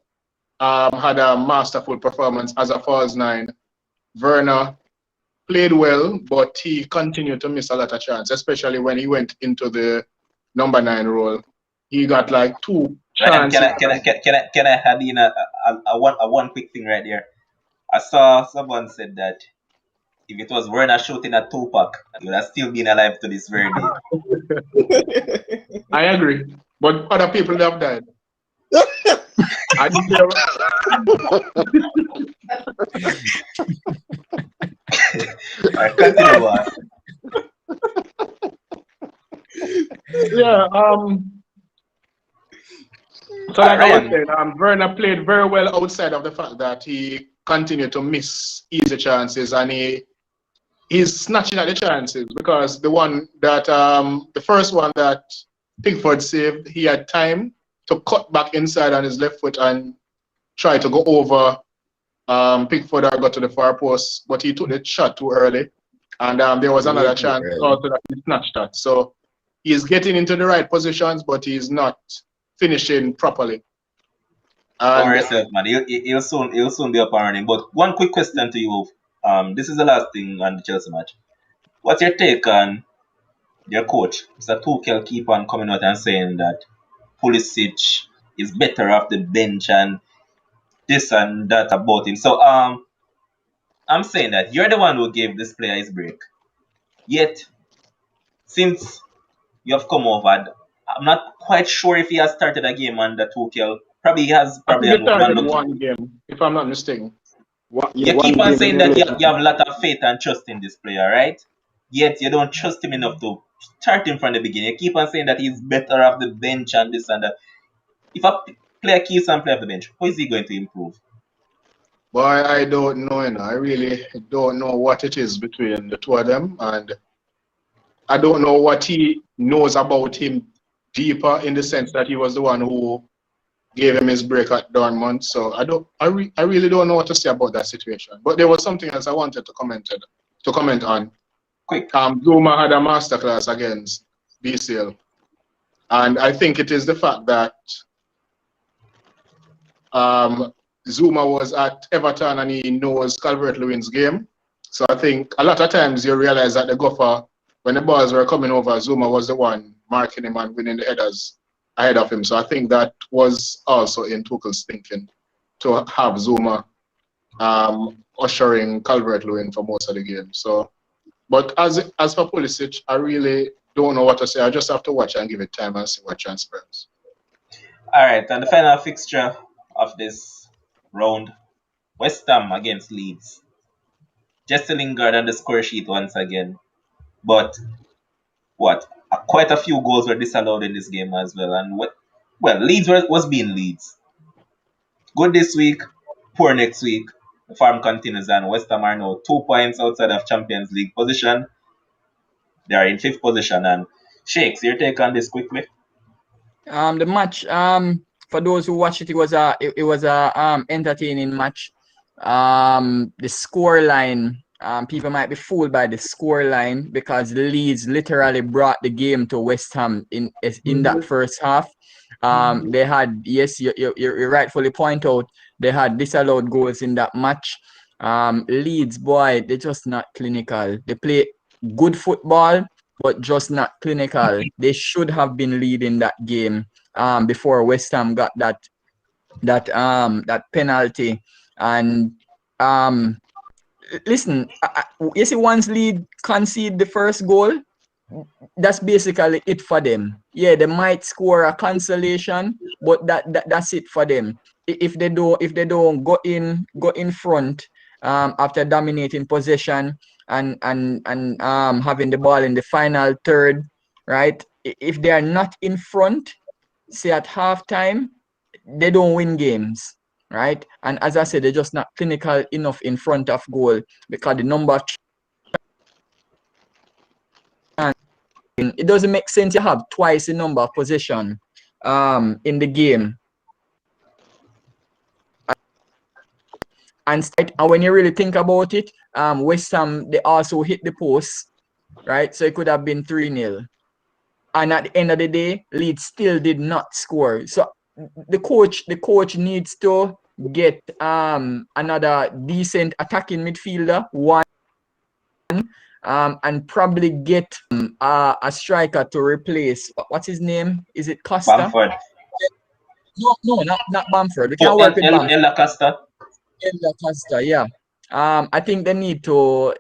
had a masterful performance as a false 9. Werner played well, but he continued to miss a lot of chances, especially when he went into the number 9 role. He got like 2 chances. Can I add in a one quick thing right there? I saw someone said that if it was Werner shooting a 2-pack, he would have still been alive to this very day. I agree, but other people have died. I Alright, continue on. Yeah. So like I was saying, Werner played very well outside of the fact that he continued to miss easy chances, and he's snatching at the chances, because the first one that Pickford saved, he had time to cut back inside on his left foot and try to go over Pickford or go to the far post, but he took the shot too early, and there was another chance also that he snatched at. So he's getting into the right positions, but he's not finishing properly. Don't worry yourself, man. He'll soon be up and running. But one quick question to you. This is the last thing on the Chelsea match. What's your take on your coach, Mr. Tuchel, keep on coming out and saying that Pulisic is better off the bench and this and that about him? So I'm saying that you're the one who gave this player his break. Yet, since you have come over, I'm not quite sure if he has started a game under Tuchel. Probably he has. Probably he started 1 game, if I'm not mistaken. You keep on saying that you have a lot of faith and trust in this player, right? Yet you don't trust him enough to start him from the beginning. You keep on saying that he's better off the bench and this and that. If a player keeps on playing off the bench, how is he going to improve? Boy, I don't know, I really don't know what it is between the two of them, and I don't know what he knows about him deeper in the sense that he was the one who gave him his break at Dortmund. So I really don't know what to say about that situation. But there was something else I wanted to comment on. Quick. Zuma had a masterclass against BCL, and I think it is the fact that Zuma was at Everton and he knows Calvert-Lewin's game. So I think a lot of times you realize that the gopher, when the balls were coming over, Zuma was the one marking him and winning the headers ahead of him. So I think that was also in Tuchel's thinking, to have Zuma ushering Calvert-Lewin for most of the game. So, but as for Pulisic, I really don't know what to say. I just have to watch and give it time and see what transpires. All right, and the final fixture of this round, West Ham against Leeds. Jesse Lingard on the score sheet once again, but quite a few goals were disallowed in this game as well. And Leeds was being Leeds. Good this week, poor next week. The farm continues, and West Ham are now 2 points outside of Champions League position. They are in 5th position. And Shakes, your take on this quickly? The match, for those who watched it, it was a entertaining match. The score line, people might be fooled by the score line because Leeds literally brought the game to West Ham in that first half. They had, yes, you rightfully point out, they had disallowed goals in that match. Leeds, boy, they're just not clinical. They play good football, but just not clinical. They should have been leading that game before West Ham got that penalty. And listen, you see, once Leeds concede the first goal, that's basically it for them. Yeah, they might score a consolation, but that's it for them. If they don't go in front after dominating possession and having the ball in the final third, right? If they are not in front, say at halftime, they don't win games, right? And as I said, they're just not clinical enough in front of goal because the number of it doesn't make sense you have twice the number of possession in the game. And when you really think about it, West Ham, they also hit the post, right? So it could have been 3-0. And at the end of the day, Leeds still did not score. So the coach needs to get another decent attacking midfielder, one, and probably get a striker to replace, what's his name? Is it Costa? Bamford. No, not Bamford. We can work with Bamford. Ella Costa. Ella Costa, yeah. I think they need to.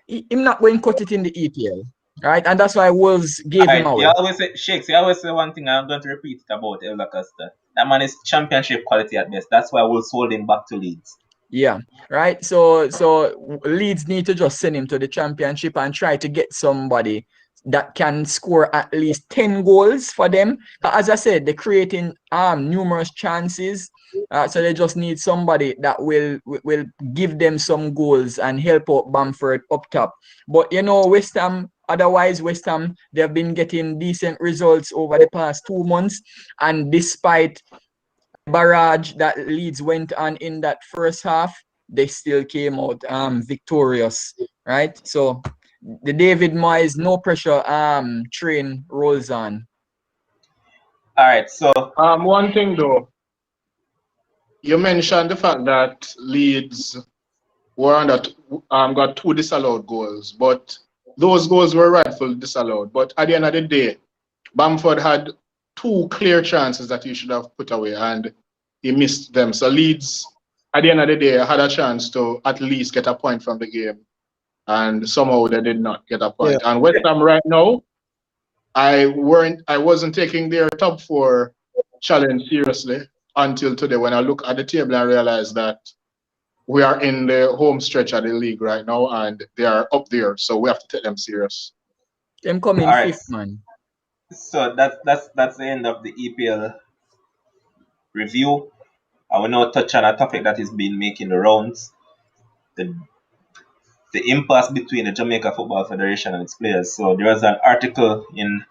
Him not going to cut it in the EPL, right? And that's why Wolves gave him away. You always say one thing. I'm going to repeat it about Ella Costa. That man is championship quality at best. That's why Wolves sold him back to Leeds. Yeah, right. So Leeds need to just send him to the championship and try to get somebody that can score at least 10 goals for them. As I said, they're creating numerous chances. So they just need somebody that will give them some goals and help out Bamford up top. But West Ham, they have been getting decent results over the past 2 months, and despite barrage that Leeds went on in that first half, they still came out victorious, right? So the David Moyes no pressure train rolls on. All right, so one thing though, you mentioned the fact that Leeds got 2 disallowed goals, but those goals were rightfully disallowed. But at the end of the day, Bamford had 2 clear chances that he should have put away, and he missed them. So Leeds, at the end of the day, had a chance to at least get a point from the game, and somehow they did not get a point. Yeah. And West Ham right now, I wasn't taking their top 4 challenge seriously until today, when I look at the table and realize that we are in the home stretch of the league right now, and they are up there, so we have to take them serious. Them coming All right. fifth, man. So that's the end of the EPL review. I will now touch on a topic that is being making the rounds: the the impasse between the Jamaica Football Federation and its players. So there was an article in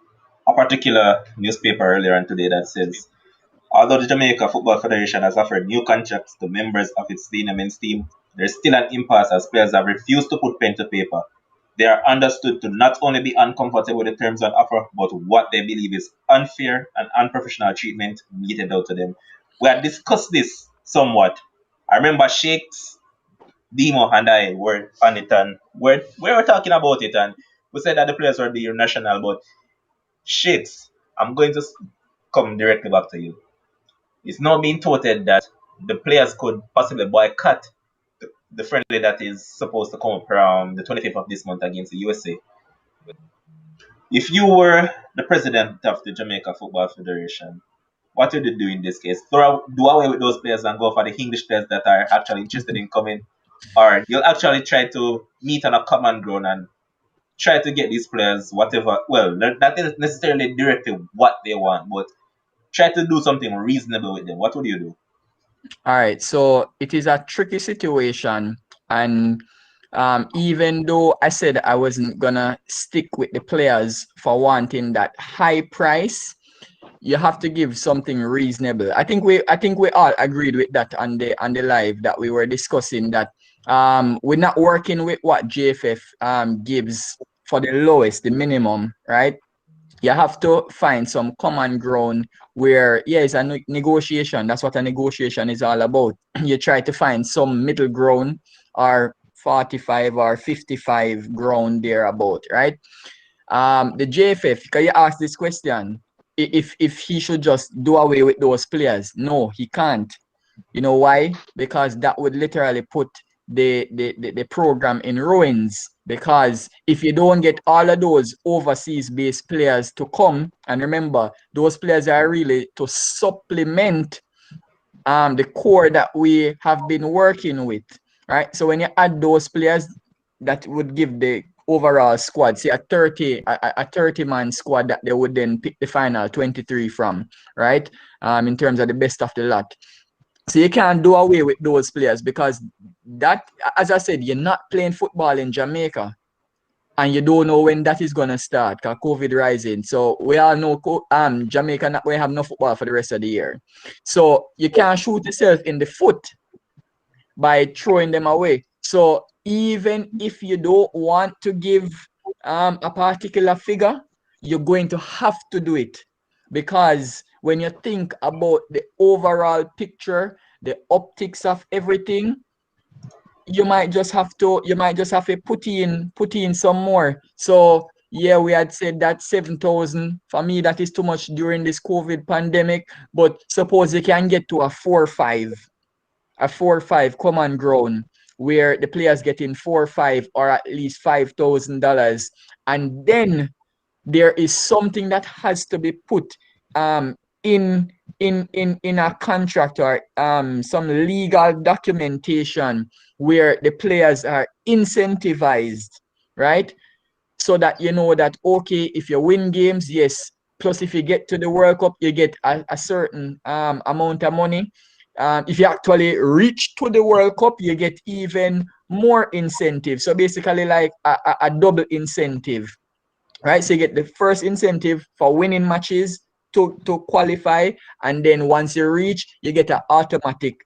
a particular newspaper earlier on today that says, although the Jamaica Football Federation has offered new contracts to members of its senior men's team, there's still an impasse as players have refused to put pen to paper. They are understood to not only be uncomfortable with the terms on offer, but what they believe is unfair and unprofessional treatment meted out to them. We had discussed this somewhat. I remember Shakes, Demo, and I were on it, and we were talking about it, and we said that the players were being irrational, but Shakes, I'm going to come directly back to you. It's now being touted that the players could possibly boycott the friendly that is supposed to come up around the 25th of this month against the USA. If you were the president of the Jamaica Football Federation, what would you do in this case? Do away with those players and go for the English players that are actually interested in coming? Or you'll actually try to meet on a common ground and try to get these players whatever, well, not necessarily directly what they want, but try to do something reasonable with them. What would you do? All right, so it is a tricky situation, and even though I said I wasn't gonna stick with the players for wanting that high price, you have to give something reasonable. I think we all agreed with that on the live that we were discussing that we're not working with what JFF gives for the lowest, the minimum, right? You have to find some common ground where, yeah, it's a negotiation. That's what a negotiation is all about. You try to find some middle ground or 45 or 55 ground thereabout, right? The JFF, can you ask this question? If he should just do away with those players? No, he can't. You know why? Because that would literally put the program in ruins. Because if you don't get all of those overseas based players to come, and remember, those players are really to supplement the core that we have been working with. Right. So when you add those players, that would give the overall squad, say a 30-man squad that they would then pick the final 23 from, right? In terms of the best of the lot. So you can't do away with those players because that, as I said, you're not playing football in Jamaica and you don't know when that is gonna start because COVID rising. So we all know Jamaica not going to have no football for the rest of the year. So you can't shoot yourself in the foot by throwing them away. So even if you don't want to give a particular figure, you're going to have to do it because when you think about the overall picture, the optics of everything, you might just have to put in some more. So yeah, we had said that 7,000. For me, that is too much during this COVID pandemic. But suppose you can get to a 4 or 5 common ground where the players getting 4 or 5 or at least $5,000, and then there is something that has to be put um in in a contract or some legal documentation where the players are incentivized, right? So that you know that okay, if you win games, yes, plus if you get to the World Cup, you get a certain amount of money. If you actually reach to the World Cup, you get even more incentive. So basically, like a double incentive, right? So you get the first incentive for winning matches to qualify, and then once you reach, you get an automatic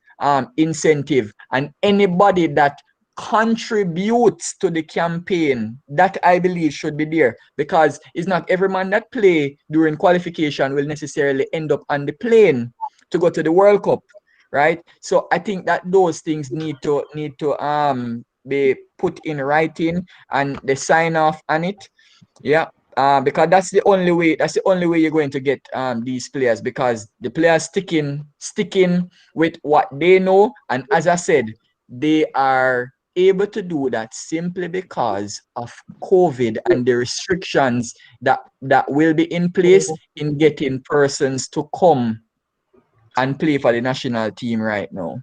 incentive. And anybody that contributes to the campaign, that I believe should be there, because it's not every man that play during qualification will necessarily end up on the plane to go to the World Cup, right? So I think that those things need to be put in writing and they sign off on it. Yeah, because that's the only way. That's the only way you're going to get these players, because the players sticking with what they know, and as I said, they are able to do that simply because of COVID and the restrictions that will be in place in getting persons to come and play for the national team right now.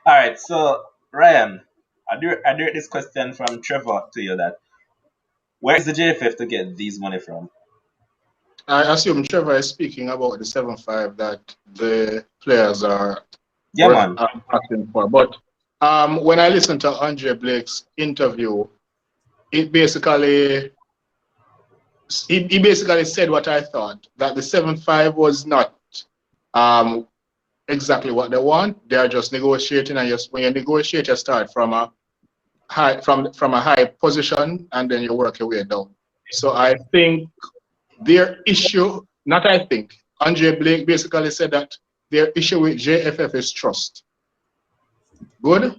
All right, so Ryan, I direct this question from Trevor to you: that Where is the JFF to get these money from? I assume Trevor is speaking about the 7-5 that the players are Yeah, man. asking for. But when I listened to Andre Blake's interview, it basically he basically said what I thought, that the 7-5 was not exactly what they want. They are just negotiating, and when you negotiate, you start from a high position, and then you work your way down. So I think their issue, not I think, Andre Blake basically said that their issue with JFF is trust. Good.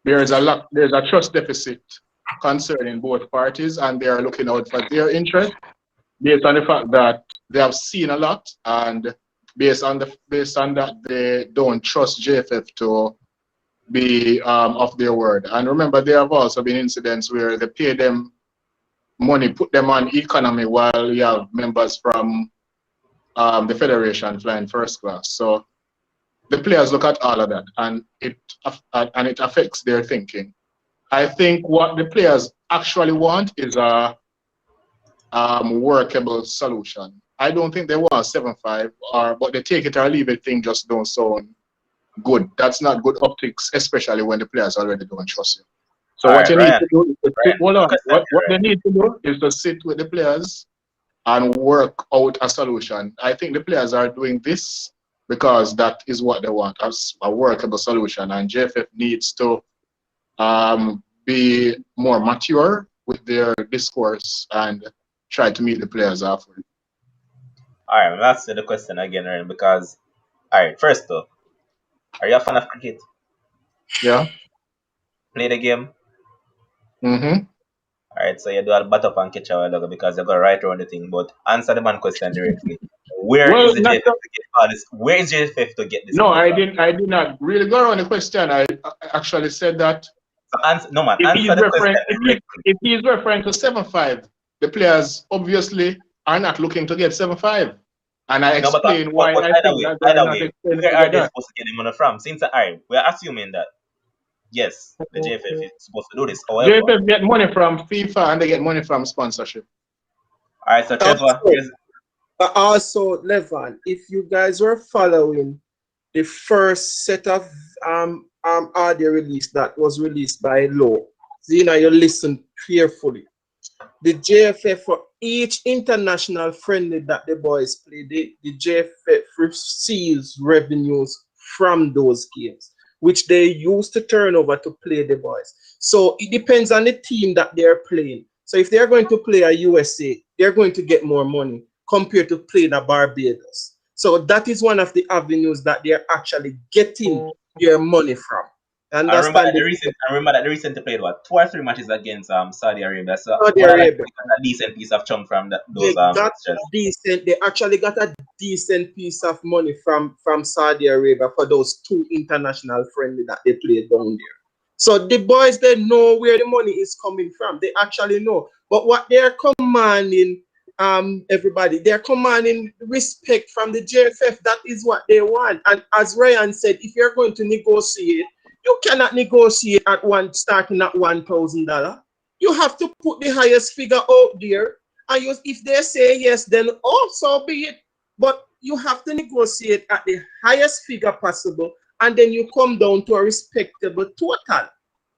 There's a trust deficit concerning both parties, and they are looking out for their interest based on the fact that they have seen a lot, and based on that they don't trust JFF to be of their word. And remember, there have also been incidents where they pay them money, put them on economy, while you have members from the federation flying first class. So the players look at all of that, and it affects their thinking. I think what the players actually want is a workable solution. I don't think they want 7-5, but they take it or leave it thing just don't sound good. That's not good optics, especially when the players already don't trust you. So what you need to do is to hold on. What they need to do is to sit with the players and work out a solution. I think the players are doing this because that is what they want, as a workable solution. And JFF needs to be more mature with their discourse and try to meet the players halfway. All right, let's ask the question again, Ryan, because, all right, first though, are you a fan of cricket? Yeah. Play the game? Mm-hmm. All right, so you do a bat up and catch a while ago because you got right around the thing, but answer the man question directly. Where is the JFF to get all this? Where is JFF to get this? No, I did not really go around the question. I actually said that. So answer the question directly. If he's referring to 7-5, the players obviously are not looking to get 7-5. And I explain why I think that they're not explaining where are they supposed to get the money from? Since we're assuming that yes, the JFF is supposed to do this. However, JFF get money from FIFA and they get money from sponsorship. All right, so Trevor, also, Levan, if you guys were following the first set of audio release that was released by Law, Zena, you listen carefully. The JFF, for each international friendly that the boys play, the JFF receives revenues from those games, which they use to turn over to play the boys. So it depends on the team that they're playing. So if they're going to play a USA, they're going to get more money compared to playing a Barbados. So that is one of the avenues that they're actually getting their money from. I remember that they recently played 2 or 3 matches against Saudi Arabia. So Saudi Arabia got a decent piece of chunk from those They actually got a decent piece of money from Saudi Arabia for those 2 international friendly that they played down there. So the boys, they know where the money is coming from. They actually know. But what they're commanding, everybody, they're commanding respect from the JFF. That is what they want. And as Ryan said, if you're going to negotiate, you cannot negotiate starting at $1,000. You have to put the highest figure out there. And if they say yes, then so be it. But you have to negotiate at the highest figure possible, and then you come down to a respectable total.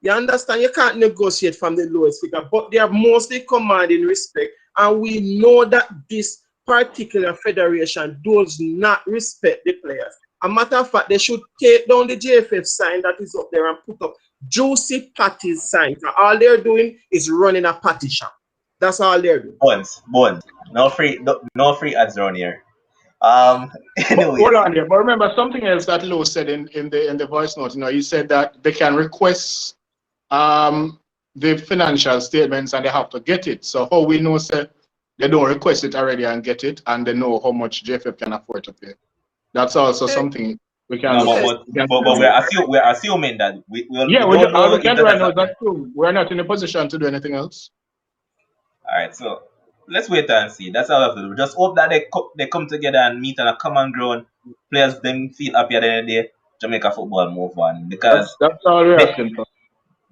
You understand? You can't negotiate from the lowest figure, but they are mostly commanding respect. And we know that this particular federation does not respect the players. A matter of fact, they should take down the JFF sign that is up there and put up Juicy Patty's sign. All they're doing is running a patty shop. That's all they're doing. Bones. No free ads around here. Anyway. Hold on here, but remember something else that Lou said in the voice note. He said that they can request the financial statements and they have to get it. So how we know they don't request it already and get it, and they know how much JFF can afford to pay. That's also something we can. But we're assuming that we don't know. We can't right now. That's true. We're not in a position to do anything else. All right, so let's wait and see. That's all we have to do. Just hope that they come together and meet on a common ground. Players them feel happy at the end of the day. Jamaica football move on, because that's all we're asking for.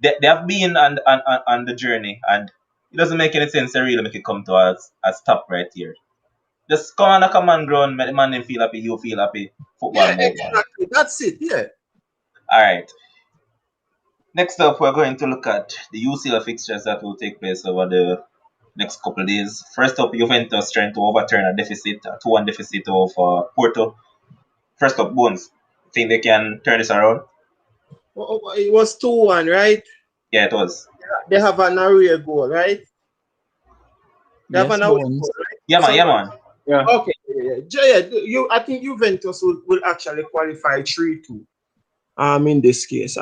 They have been on the journey, and It doesn't make any sense to really make it come to a stop right here. Just come on a common ground, make the man them feel happy, you feel happy, football Yeah, move on. exactly. That's it. Yeah. Alright. Next up, we're going to look at the UCL fixtures that will take place over the next couple of days. First up, Juventus trying to overturn a 2-1 deficit over Porto. First up, Bones. Think they can turn this around? It was 2-1, right? Yeah, it was. They have an away goal, right? They have Yes, an away Bones. goal, right? Yeah, man. So- Yeah, man. Yeah. Okay, I think Juventus will actually qualify 3-2. In this case,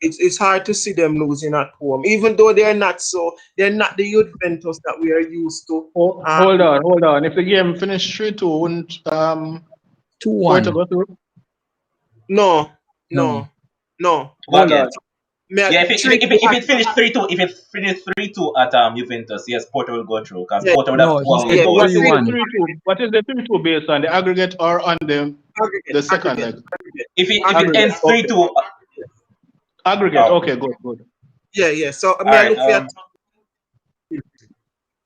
it's hard to see them losing at home, even though they're not the Juventus that we are used to. Hold on. If the game finished 3-2, wouldn't 2-1. Porto go through? No. No. Go Hold again. on. Yeah, if it finished 3-2, if it finished 3-2 at Juventus, yes, Porto will go through because Yeah. Porto would have No, 2 he away said goals. 3-1. What is the 3-2 based on? The aggregate or on the second leg? If it Aggregate, ends 3-2, Aggregate. Oh. Okay, good. Yeah. So all may I right. look at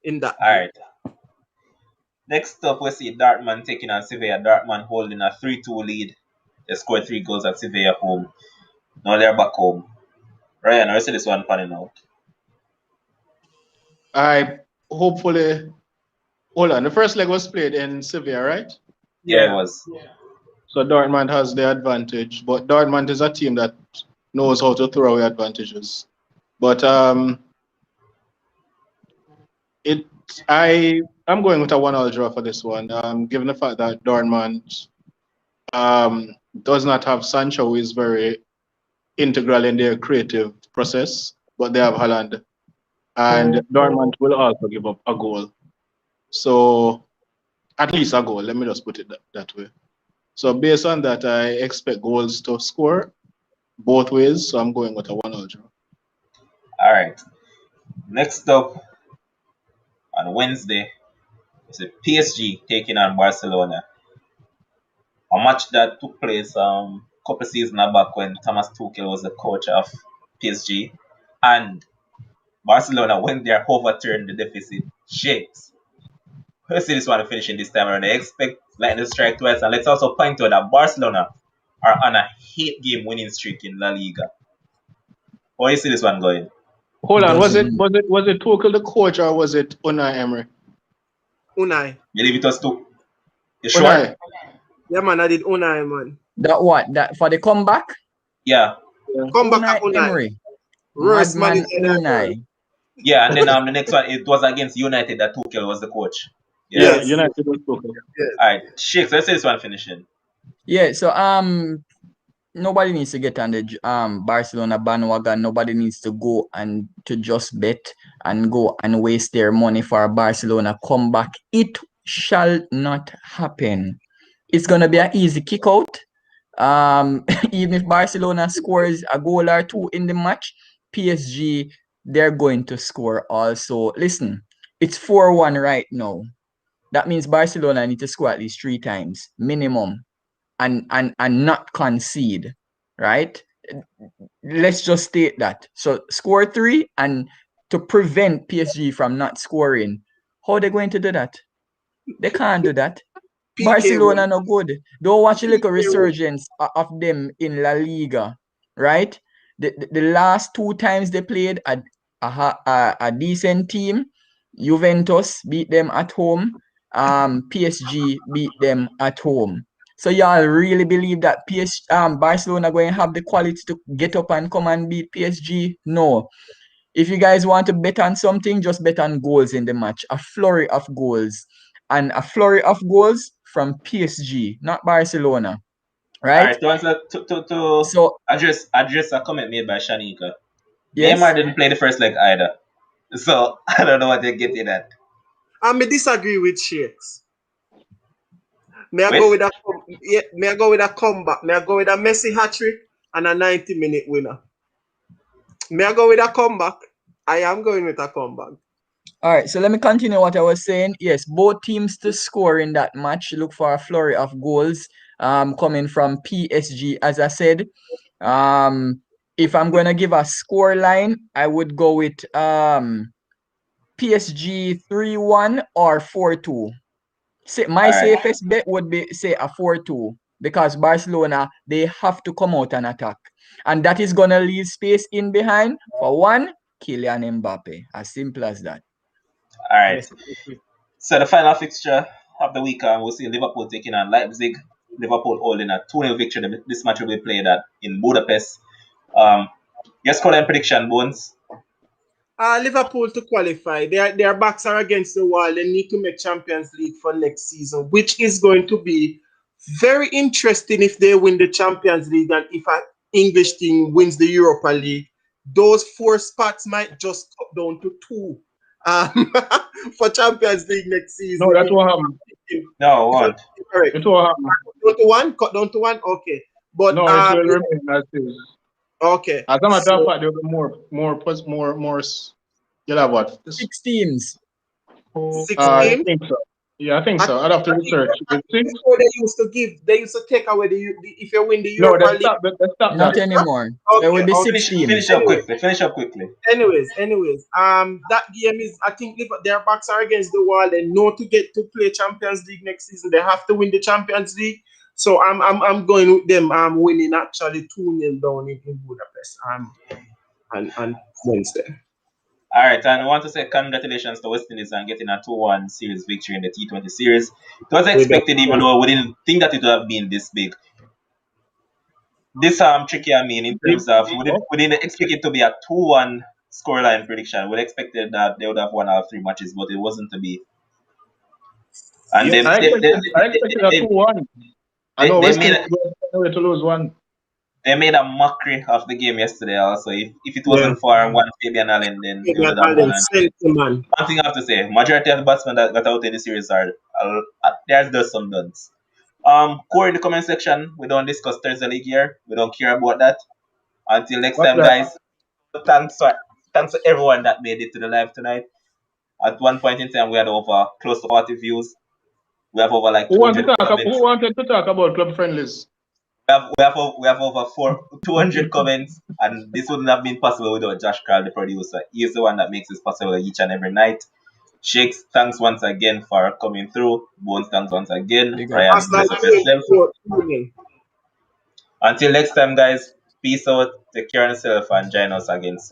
in that. All right. Next up, we see Dortmund taking on Sevilla. Dortmund holding a 3-2 lead. They scored 3 goals at Sevilla home. Now they're back home. Ryan, I see this one panning out. I hopefully hold on. The first leg was played in Sevilla, right? Yeah, it was. So Dortmund has the advantage, but Dortmund is a team that knows how to throw away advantages. But I'm going with a 1-1 draw for this one. Given the fact that Dortmund does not have Sancho, who is very integral in their creative process, but they have Haaland, and Dortmund will also give up a goal. So at least a goal. Let me just put it that way. So based on that, I expect goals to score both ways. So I'm going with a 1-1 draw. All right. Next up on Wednesday, it's a PSG taking on Barcelona. A match that took place couple seasons back when Thomas Tuchel was the coach of PSG, and Barcelona, when they overturned the deficit, shakes. Let's see this one finishing this time around. They expect Lightning to strike twice, and let's also point out that Barcelona are on a 8-game winning streak in La Liga. How do you see this one going? Hold on, was Doesn't- it Tuchel the coach or was it Unai Emery? Unai. Believe it was two. You sure? Unai. Yeah, man, I did Unai, man. That what? That for the comeback? Yeah. Come back at Unai Unai. Emery. Madman Unai. Yeah, and then the next one, it was against United that Tuchel was the coach. Yeah. Yes. United was Tuchel. Alright, Shakes, let's see this one finishing. Yeah, so nobody needs to get on the Barcelona bandwagon. Nobody needs to go and to just bet and go and waste their money for a Barcelona comeback. It shall not happen. It's gonna be an easy kick out. Even if Barcelona scores a goal or two in the match, PSG they're going to score also. Listen, it's 4-1 right now. That means Barcelona need to score at least 3 times minimum and not concede, right? Let's just state that. So score 3 and to prevent PSG from not scoring. How are they going to do that? They can't do that. PK Barcelona win. no good. Don't watch a little PK resurgence of them in La Liga, right? The last 2 times they played a decent team. Juventus beat them at home. PSG beat them at home. So y'all really believe that Barcelona going to have the quality to get up and come and beat PSG? No. If you guys want to bet on something, just bet on goals in the match. A flurry of goals. And a flurry of goals from PSG, not Barcelona. Right? Alright, to answer to So address a comment made by Shanika. yes. Neymar didn't play the first leg either. So I don't know what they're getting at. I may disagree with Shakes. May I With? go with a may I go with a comeback? May I go with a Messi hat-trick and a 90-minute winner? May I go with a comeback? I am going with a comeback. All right, so let me continue what I was saying. Yes, both teams to score in that match. Look for a flurry of goals coming from PSG. As I said, if I'm going to give a score line, I would go with PSG 3-1 or 4-2. My safest bet would be say a 4-2 because Barcelona, they have to come out and attack. And that is going to leave space in behind for one, Kylian Mbappe. As simple as that. All right. Yes. So the final fixture of the weekend, we'll see Liverpool taking on Leipzig. Liverpool holding a 2-0 victory. This match will be played in Budapest. Your scoreline prediction, Bones? Liverpool to qualify. Their backs are against the wall. They need to make Champions League for next season, which is going to be very interesting if they win the Champions League and if an English team wins the Europa League. Those 4 spots might just cut down to 2 for Champions League next season. No, that won't happen. No, what? Correct. It won't happen. Cut down to 1? Okay. But, no, it will remain as is. Okay. As a matter of fact, there will be more. You'll have what? 6 teams. 6 I games? think so. Yeah, I think so. I'd have to research. Before they used to take away if you win the No, Europa they League. stop Not that. anymore. Okay, There will be okay. 6 teams. Finish up quickly. Anyways, that game is, I think their backs are against the wall. They know to get to play Champions League next season. They have to win the Champions League. So I'm going with them. I'm winning actually 2-0 down in Budapest. And Wednesday. All right, and I want to say congratulations to West Indies on getting a 2-1 series victory in the T20 series. It was expected, even though we didn't think that it would have been this big. This tricky, I mean, in terms of we didn't expect it to be a 2-1 scoreline prediction. We expected that they would have won all 3 matches, but it wasn't to be. And Yes, I expected a 2-1. I know West Indies going to lose 1. They made a mockery of the game yesterday also. If it wasn't for one Fabian Allen, then they would have won. One thing I have to say, majority of the batsmen that got out in the series are there's just some duds. Core in the comment section, we don't discuss Thursday League here. We don't care about that. Until next time, guys. Thanks to everyone that made it to the live tonight. At one point in time, we had over close to 40 views. We have over like 200 comments. Who wanted to talk about club friendlies? We have over 200 comments, and this wouldn't have been possible without Josh Carl, the producer. He is the one that makes this possible each and every night. Shakes, thanks once again for coming through. Bones, thanks once again. Ryan, bless up yourself. Until next time, guys. Peace out. Take care of yourself and join us again soon.